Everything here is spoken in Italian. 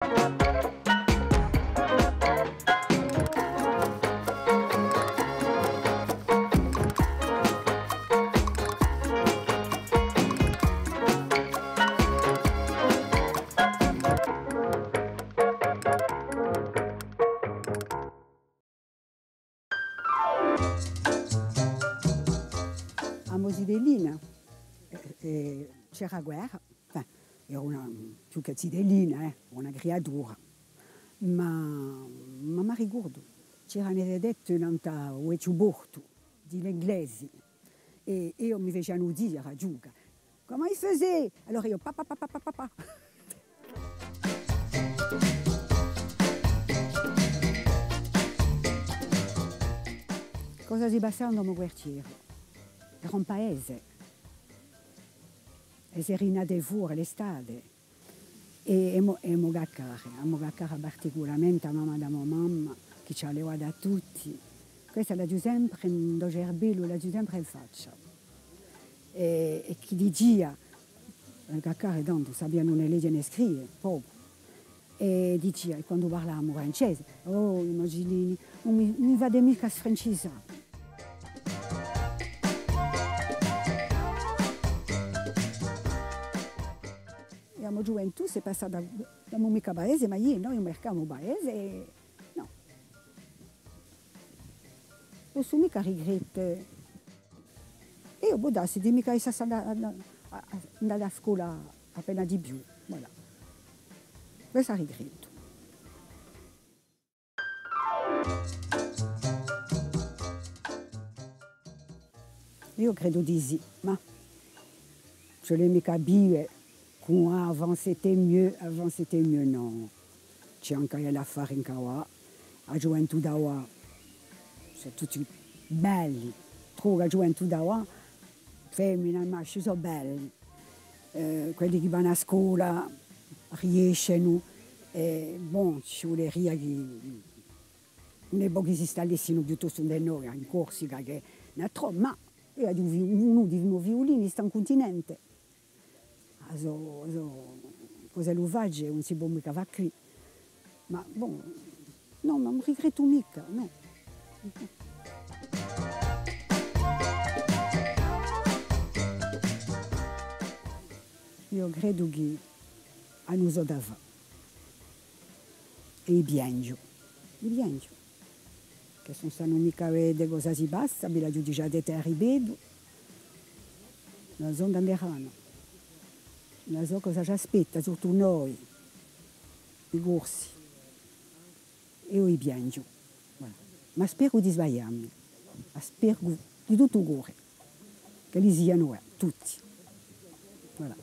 A Mosidellina c'era guerra, ero più che zidellina, una creatura, ma mi ricordo, c'erano vedette in Uecciubortu, di inglesi, e io mi facevano dire a Giuga, come facevi? Allora io papà. Cosa si passava nel mio quartiere? Era un paese, e si rinadevura l'estate. E mi cara particolarmente a mamma da mia mamma, che ci aveva da tutti. Questa la giù sempre in gerbello, la giù sempre in faccia. E chi diceva, che cara tanto sappiano né leggere né scrivere, proprio. E diceva, quando parlavamo francese, oh, immagini, non mi va di mica sfrancesare. La mia gioventù si è passata da un mica paese, ma noi mercavamo paese e no. Non sono mica rigrette. Io può darsi di mica essere andare a scuola appena di più. Voilà. Questo rigretto. Io credo di sì, ma je l'ai mica capire. Avant c'était mieux, non. C'è anche da fare in Kawa, la gioventù da qua, sono tutti belli, la gioventù da qua, femmina e maschi sono belli, quelli che vanno a scuola riescono, ci vuole ria che non è che si stallessero piuttosto da noi, in Corsica, che non è troppo, ma uno di violini sta in continente. Cose lo faccio non si può mica fare qui. Ma bon, no, non mi regretto mica, no. Io credo che hanno usato da fare. E piango, che non sanno mica vedere cosa si passa, me la giudicate te ripeto, la zona americana. Non so cosa ci aspetta, soprattutto noi, i corsi. Io piango. Voilà. Ma spero di sbagliarmi, spero di tutto cuore, che li siano tutti. Voilà.